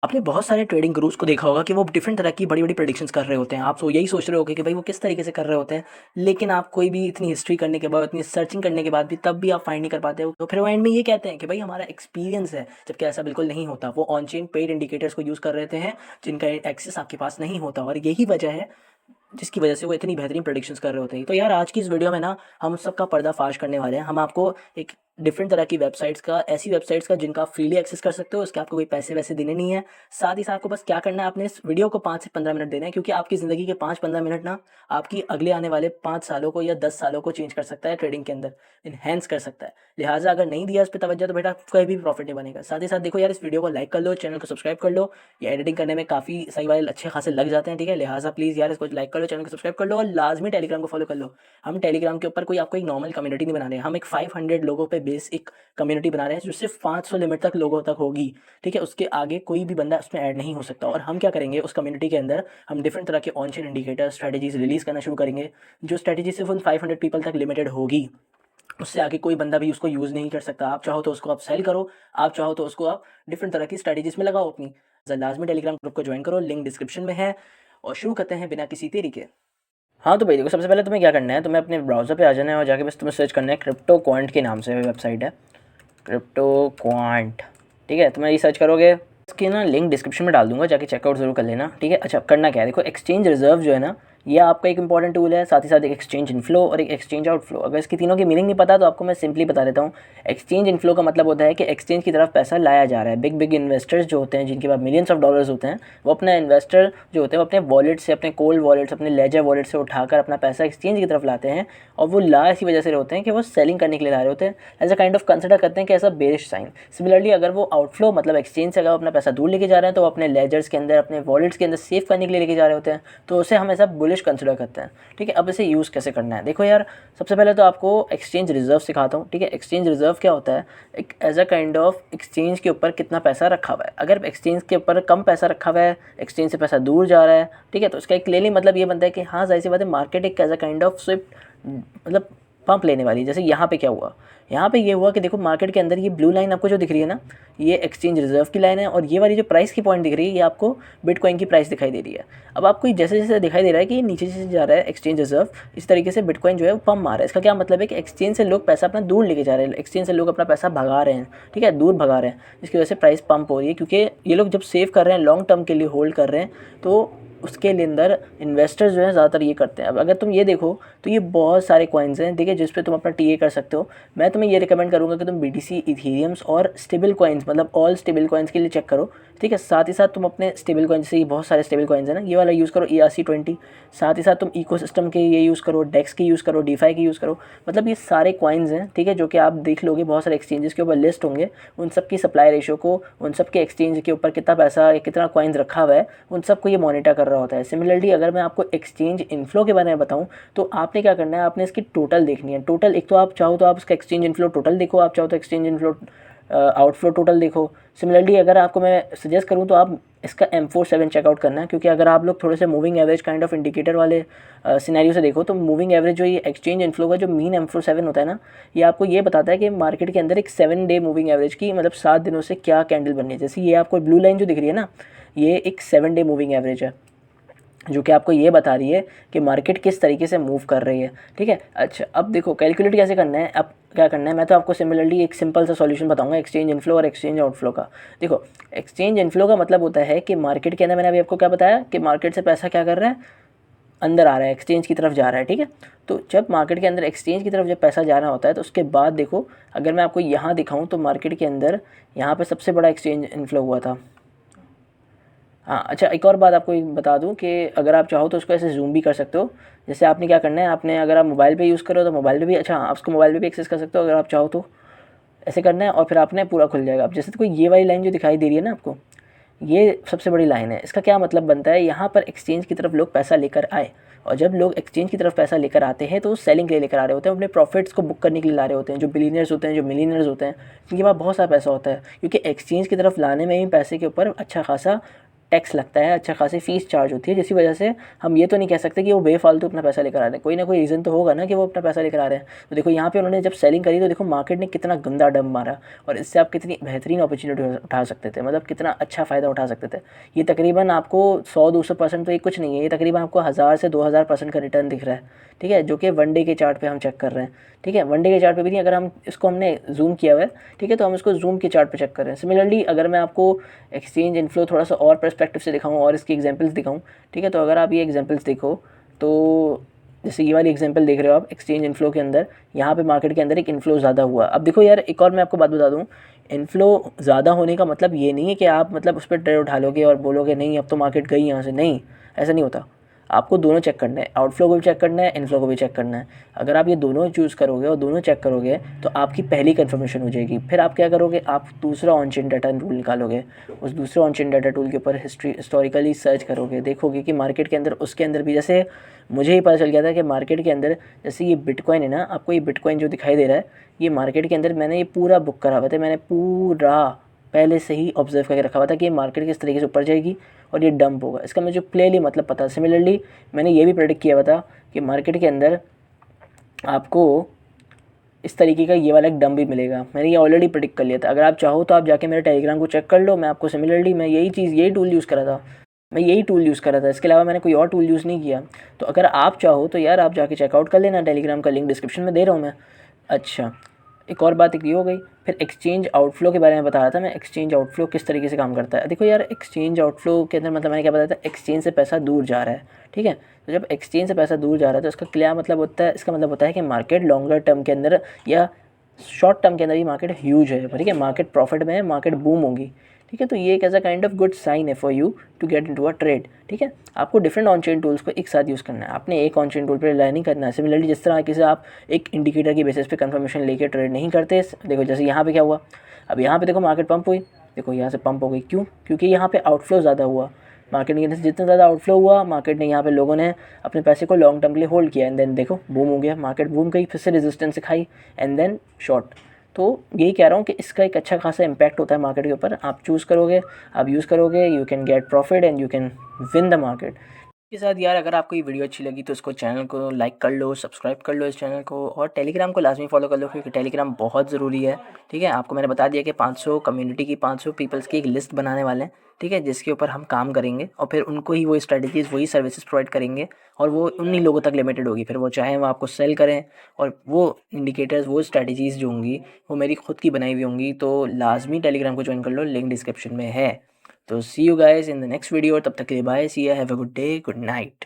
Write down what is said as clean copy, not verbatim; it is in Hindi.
आपने बहुत सारे ट्रेडिंग गुरुज को देखा होगा कि वो डिफरेंट तरह की बड़ी-बड़ी प्रेडिक्शंस कर रहे होते हैं। आप यही सोच रहे होगे कि भाई वो किस तरीके से कर रहे होते हैं, लेकिन आप कोई भी इतनी हिस्ट्री करने के बाद, इतनी सर्चिंग करने के बाद भी तब भी आप फाइंड नहीं कर पाते हो। तो फिर वो एंड में ये कहते हैं कि भाई हमारा एक्सपीरियंस है, जबकि ऐसा बिल्कुल नहीं होता। वो ऑन चेन पेड इंडिकेटर्स को यूज़ कर रहे थे हैं, जिनका एक्सेस आपके पास नहीं होता और यही वजह है जिसकी वजह से वो इतनी बेहतरीन प्रेडिक्शंस कर रहे होते हैं। तो यार आज की इस वीडियो में ना हम उस सब का पर्दाफाश करने वाले हैं। हम आपको एक डिफरेंट तरह की वेबसाइट्स का, ऐसी वेबसाइट्स का जिनका आप फ्रीली एक्सेस कर सकते हो, उसके आपको कोई पैसे वैसे देने नहीं है। साथ ही साथ आपको बस क्या करना है, आपने इस वीडियो को 5 से 15 मिनट देने हैं, क्योंकि आपकी ज़िंदगी के 5-15 मिनट ना आपकी अगले आने वाले 5 सालों को या 10 सालों को चेंज कर सकता है, ट्रेडिंग के अंदर इन्हेंस कर सकता है। लिहाजा अगर नहीं दिया इस पे तवज्जो तो बेटा कोई भी प्रॉफिट नहीं बनेगा। साथ ही साथ देखो यार, इस वीडियो को लाइक कर लो, चैनल को सब्सक्राइब कर लो। ये एडिटिंग करने में काफ़ी सही वाले अच्छे खासे लग जाते हैं, ठीक है। लिहाजा प्लीज़ यार इसको लाइक कर लो, चैनल को सब्सक्राइब कर लो और लाजमी टेलीग्राम को फॉलो कर लो। हम टेलीग्राम के ऊपर कोई आपको एक नॉर्मल कम्युनिटी नहीं बना रहे हैं, हम एक 500 लोगों पे बेस एक कम्युनिटी बना रहे हैं जो सिर्फ 500 लिमिट तक लोगों तक होगी, ठीक है। उसके आगे कोई भी बंदा उसमें ऐड नहीं हो सकता। और हम क्या करेंगे उस कम्युनिटी के अंदर, हम डिफरेंट तरह के on chain indicator strategies release करना शुरू करेंगे, जो स्ट्रेटजी सिर्फ उन 500 पीपल तक लिमिटेड होगी। उससे आगे कोई बंदा भी उसको यूज़ नहीं कर सकता। आप चाहो तो उसको आप सेल करो, आप चाहो तो उसको आप डिफरेंट तरह की स्ट्रेटजीज में लगाओ अपनी। लाजमी टेलीग्राम ग्रुप को ज्वाइन करो, लिंक डिस्क्रिप्शन में है। और शुरू करते हैं बिना किसी देरी के। हाँ तो भाई देखो, सबसे पहले तुम्हें क्या करना है, तुम्हें अपने ब्राउज़र पे आ जाना है और जाके बस तुम्हें सर्च करना है क्रिप्टो क्वांट के नाम से वेबसाइट है, क्रिप्टो क्वांट। ठीक है, तुम्हें ये सर्च करोगे, इसकी ना लिंक डिस्क्रिप्शन में डाल दूंगा, जाके चेकआउट जरूर कर लेना। ठीक है, अच्छा करना क्या है, देखो एक्सचेंज रिजर्व जो है ना, ये आपका एक इंपॉर्टेंट टूल है। साथ ही साथ एक एक्सचेंज इनफ्लो और एक एक्सचेंज आउटफ्लो। अगर इसकी तीनों की मीनिंग नहीं पता तो आपको मैं सिंपली बता देता हूँ। एक्सचेंज इनफ्लो का मतलब होता है कि एक्सचेंज की तरफ पैसा लाया जा रहा है। बिग बिग इन्वेस्टर्स जो होते हैं, जिनके पास मिलियंस ऑफ डॉलर्स होते हैं, वो अपने इन्वेस्टर जो होते हैं वो अपने वॉलेट से, अपने कोल्ड वॉलेट से, अपने लेजर वॉलेट से उठाकर अपना पैसा एक्सचेंज की तरफ लाते हैं। और वो ला इसी वजह से होते हैं कि वो सेलिंग करने के लिए ला रहे होते हैं। As a kind of consider करते हैं कि ऐसा बेरिश साइन। सिमिलरली अगर वो आउटफ्लो मतलब एक्सचेंज से अगर अपना पैसा दूर लेके जा रहे हैं, तो वो अपने लेजर्स के अंदर, अपने वॉलेट्स के अंदर सेव करने के लिए लेके जा रहे होते हैं, तो उसे हम ऐसा बुलिश कंसिडर करते हैं। ठीक है, अब इसे यूज़ कैसे करना है, देखो यार, सबसे पहले तो आपको एक्सचेंज रिजर्व सिखाता हूँ। ठीक है, एक्सचेंज रिजर्व क्या होता है, एक as a kind of exchange के ऊपर कितना पैसा रखा हुआ है। अगर एक्सचेंज के ऊपर कम पैसा रखा हुआ है, एक्सचेंज से पैसा दूर जा रहा है, ठीक है, तो उसका एक क्लियरली मतलब ये बनता है कि हाँ जाहिर सी बात है, मार्केट एक as a kind of swift मतलब पंप लेने वाली है। जैसे यहाँ पे क्या हुआ, यहाँ पे ये हुआ कि देखो मार्केट के अंदर ये ब्लू लाइन आपको जो दिख रही है ना, ये एक्सचेंज रिजर्व की लाइन है, और ये वाली जो प्राइस की पॉइंट दिख रही है, ये आपको बिटकॉइन की प्राइस दिखाई दे रही है। अब आपको जैसे जैसे दिखाई दे रहा है कि ये नीचे से जा रहा है एक्सचेंज रिजर्व, इस तरीके से बिटकॉइन जो है वो पम्प मार रहा है। इसका क्या मतलब है कि एक्सचेंज से लोग पैसा अपना दूर लेके जा रहे हैं, एक्सचेंज से लोग अपना पैसा भगा रहे हैं, ठीक है, दूर भगा रहे हैं, जिसकी वजह से प्राइस पंप हो रही है। क्योंकि ये लोग जब सेव कर रहे हैं, लॉन्ग टर्म के लिए होल्ड कर रहे हैं, तो उसके लिए अंदर इन्वेस्टर्स जो है ज़्यादातर ये करते हैं। अब अगर तुम ये देखो तो ये बहुत सारे कॉइन्स हैं, देखिए, जिस पे तुम अपना टीए कर सकते हो। मैं तुम्हें ये रिकमेंड करूँगा कि तुम बीटीसी, इथेरियम्स और स्टेबल कॉइन्स, मतलब ऑल स्टेबल कॉइन्स के लिए चेक करो। ठीक है, साथ ही साथ तुम अपने स्टेबल कॉइन, जैसे ये बहुत सारे स्टेबल कॉइन्स हैं ना, ये वाला यूज़ करो, ERC20। साथ ही साथ तुम इकोसिस्टम के ये यूज़ करो, डेक्स के यूज़ करो, डीफाई के यूज़ करो। मतलब ये सारे कॉइन्स हैं, ठीक है, जो कि आप देख लोगे, बहुत सारे एक्सचेंजेस के ऊपर लिस्ट होंगे। उन सब की सप्लाई रेशो को, उन सब के एक्सचेंज के ऊपर कितना पैसा या कितना कॉइन्स रखा हुआ है, उन सबको ये मॉनिटर कर रहा होता है। सिमिलरली अगर मैं आपको एक्सचेंज इनफ्लो के बारे में बताऊं, तो आपने क्या करना है, आपने इसकी टोटल देखनी है। टोटल, एक तो आप चाहो तो आप इसका एक्सचेंज इनफ्लो टोटल देखो, आप चाहो तो एक्सचेंज इनफ्लो आउटफ्लो टोटल देखो। सिमिलरली अगर आपको मैं सजेस्ट करूं तो आप इसका M47 चेकआउट करना है, क्योंकि अगर आप लोग थोड़े से moving average kind of indicator वाले सिनेरियो से देखो, तो मूविंग एवरेज जो ये एक्सचेंज इनफ्लो का जो मीन M47 होता है ना, ये आपको ये बताता है कि मार्केट के अंदर एक 7 डे मूविंग एवरेज की, मतलब 7 दिनों से क्या कैंडल बननी है। जैसे ये आपको ब्लू लाइन जो दिख रही है ना, ये एक 7 डे मूविंग एवरेज है, जो कि आपको ये बता रही है कि मार्केट किस तरीके से मूव कर रही है। ठीक है, अच्छा अब देखो कैलकुलेट कैसे करना है, अब क्या करना है, मैं तो आपको सिमिलरली एक सिंपल सा सॉल्यूशन बताऊंगा एक्सचेंज इनफ्लो और एक्सचेंज आउटफ्लो का। देखो, एक्सचेंज इनफ्लो का मतलब होता है कि मार्केट के अंदर, मैंने अभी आपको क्या बताया कि मार्केट से पैसा क्या कर रहा है, अंदर आ रहा है, एक्सचेंज की तरफ जा रहा है। ठीक है, तो जब मार्केट के अंदर एक्सचेंज की तरफ जब पैसा जाना होता है, तो उसके बाद देखो, अगर मैं आपको यहाँ दिखाऊँ तो मार्केट के अंदर यहाँ पर सबसे बड़ा एक्सचेंज इनफ्लो हुआ था। हाँ, अच्छा एक और बात आपको बता दूं कि अगर आप चाहो तो उसको ऐसे जूम भी कर सकते हो। जैसे आपने क्या करना है, आपने अगर आप मोबाइल पे यूज़ करो तो मोबाइल पे भी, अच्छा आप उसको मोबाइल पे भी एक्सेस कर सकते हो अगर आप चाहो तो। ऐसे करना है और फिर आपने पूरा खुल जाएगा। अब जैसे तो कोई ये वाली लाइन जो दिखाई दे रही है ना आपको, ये सबसे बड़ी लाइन है। इसका क्या मतलब बनता है, यहाँ पर एक्सचेंज की तरफ लोग पैसा लेकर आए, और जब लोग एक्सचेंज की तरफ पैसा लेकर आते हैं तो वो सेलिंग के लिए लेकर आ रहे होते हैं, अपने प्रॉफिट्स को बुक करने के लिए ला रहे होते हैं। जो बिलीनियर्स होते हैं, जो मिलीनियर्स होते हैं, जिनके पास बहुत सारा पैसा होता है, क्योंकि एक्सचेंज की तरफ लाने में ही पैसे के ऊपर अच्छा खासा टैक्स लगता है, अच्छा खासी फ़ीस चार्ज होती है, जिसकी वजह से हम ये तो नहीं कह सकते कि वो बेफालतू अपना पैसा लेकर आ रहे हैं। कोई ना कोई रीज़न तो होगा ना कि वो अपना पैसा लेकर आ रहे हैं। तो देखो यहाँ पे उन्होंने जब सेलिंग करी तो देखो मार्केट ने कितना गंदा डंप मारा और इससे आप कितनी बेहतरीन अपॉर्चुनिटी उठा सकते थे, मतलब कितना अच्छा फ़ायदा उठा सकते थे। ये तकरीबन आपको 100-200% तो ये कुछ नहीं है, ये तकरीबन आपको 1000 से 2000% का रिटर्न दिख रहा है, ठीक है, जो कि वन डे के चार्ट पे हम चेक कर रहे हैं, ठीक है। वन डे के चार्ट पे भी नहीं, अगर हम इसको हमने जूम किया हुआ है, ठीक है, तो हम इसको जूम के चार्ट पे चेक कर रहे हैं। सिमिलरली अगर मैं आपको एक्सचेंज इनफ्लो थोड़ा सा और पर्सपेक्टिव से दिखाऊँ और इसकी एग्जांपल्स दिखाऊँ, ठीक है, तो अगर आप ये एग्जांपल्स देखो तो जैसे ये वाली एग्जांपल देख रहे हो आप एक्सचेंज इनफ्लो के अंदर, यहाँ पे मार्केट के अंदर एक इनफ्लो ज़्यादा हुआ। अब देखो यार, एक और मैं आपको बात बता दूँ, इनफ्लो ज़्यादा होने का मतलब ये नहीं है कि आप मतलब उस पर ट्रेड उठा लोगे और बोलोगे नहीं अब तो मार्केट गई यहाँ से, नहीं, ऐसा नहीं होता। आपको दोनों चेक करना है, आउटफ्लो को भी चेक करना है, इनफ्लो को भी चेक करना है। अगर आप ये दोनों चूज़ करोगे और दोनों चेक करोगे तो आपकी पहली कन्फर्मेशन हो जाएगी। फिर आप क्या करोगे, आप दूसरा ऑन चेन डाटा टूल निकालोगे, उस दूसरे ऑन चेन डाटा टूल के ऊपर हिस्टोरिकली सर्च करोगे, देखोगे कि मार्केट के अंदर उसके अंदर भी, जैसे मुझे ही पता चल गया था कि मार्केट के अंदर जैसे ये बिटकॉइन है ना, आपको ये बिटकॉइन जो दिखाई दे रहा है, ये मार्केट के अंदर मैंने ये पूरा बुक करा हुआ था, मैंने पूरा पहले से ही ऑब्जर्व करके रखा हुआ था कि ये मार्केट किस तरीके से ऊपर जाएगी और ये डंप होगा, इसका मुझे क्लियरली मतलब पता है। सिमिलरली मैंने ये भी प्रेडिक्ट किया हुआ था कि मार्केट के अंदर आपको इस तरीके का ये वाला एक डंप भी मिलेगा, मैंने ये ऑलरेडी प्रेडिक्ट कर लिया था। अगर आप चाहो तो आप जाके मेरे टेलीग्राम को चेक कर लो, मैं आपको सिमिलरली मैं यही टूल यूज़ करा था, मैं यही टूल यूज़ करा था, इसके अलावा मैंने कोई और टूल यूज़ नहीं किया। तो अगर आप चाहो तो यार आप जाके चेकआउट कर लेना, टेलीग्राम का लिंक डिस्क्रिप्शन में दे रहा हूँ मैं। अच्छा, एक और बात एक ये हो गई, फिर एक्सचेंज आउटफ्लो के बारे में बता रहा था मैं, एक्सचेंज आउटफ्लो किस तरीके से काम करता है। देखो यार, एक्सचेंज आउटफ्लो के अंदर मतलब मैंने क्या बताया था, एक्सचेंज से पैसा दूर जा रहा है, ठीक है। तो जब एक्सचेंज से पैसा दूर जा रहा है तो इसका क्या मतलब होता है, इसका मतलब होता है कि मार्केट लॉन्गर टर्म के अंदर या शॉर्ट टर्म के अंदर ही मार्केट ह्यूज है, ठीक है, मार्केट प्रॉफिट में है, मार्केट बूम होगी, ठीक है। तो ये एक ऐसा काइंड ऑफ गुड साइन है for you to get into a trade, ठीक है। आपको डिफरेंट ऑन चेन टूल्स को एक साथ यूज़ करना है, आपने एक ऑन चेन टूल पर रिलाई नहीं करना है। सिमिलरली जिस तरह किसी आप एक इंडिकेटर की बेसिस पे कंफर्मेशन लेके ट्रेड नहीं करते, देखो जैसे यहाँ पे क्या हुआ, अब यहाँ पे देखो मार्केट पंप हुई, देखो यहाँ से पंप हो गई, क्यों, क्योंकि यहाँ पे आउटफ्लो ज़्यादा हुआ, मार्केट ने जितना ज़्यादा आउटफ्लो हुआ, मार्केट ने यहाँ पे लोगों ने अपने पैसे को लॉन्ग टर्म के लिए होल्ड किया, एंड देन देखो बूम हो गया, मार्केट बूम गई, फिर से रेजिस्टेंस से खाई एंड देन शॉर्ट। तो यही कह रहा हूँ कि इसका एक अच्छा खासा इम्पैक्ट होता है मार्केट के ऊपर। आप चूज़ करोगे, आप यूज़ करोगे, you can get profit and you can win the market. इसके साथ यार अगर आपको ये वीडियो अच्छी लगी तो इसको चैनल को लाइक कर लो, सब्सक्राइब कर लो इस चैनल को, और टेलीग्राम को लाजमी फॉलो कर लो क्योंकि टेलीग्राम बहुत ज़रूरी है, ठीक है। आपको मैंने बता दिया कि 500 कम्युनिटी की 500 पीपल्स की एक लिस्ट बनाने वाले हैं, ठीक है, जिसके ऊपर हम काम करेंगे और फिर उनको ही वो स्ट्रेटजीज़ वही सर्विसेज प्रोवाइड करेंगे और वो उन्हीं लोगों तक लिमिटेड होगी, फिर वो चाहें वो आपको सेल करें, और वो इंडिकेटर्स वो स्ट्रेटजीज़ जो होंगी वो मेरी खुद की बनाई हुई होंगी। तो लाजमी टेलीग्राम को ज्वाइन कर लो, लिंक डिस्क्रिप्शन में है। तो see you guys in the next video, तब तक के लिए bye, see you, have a good day, good night.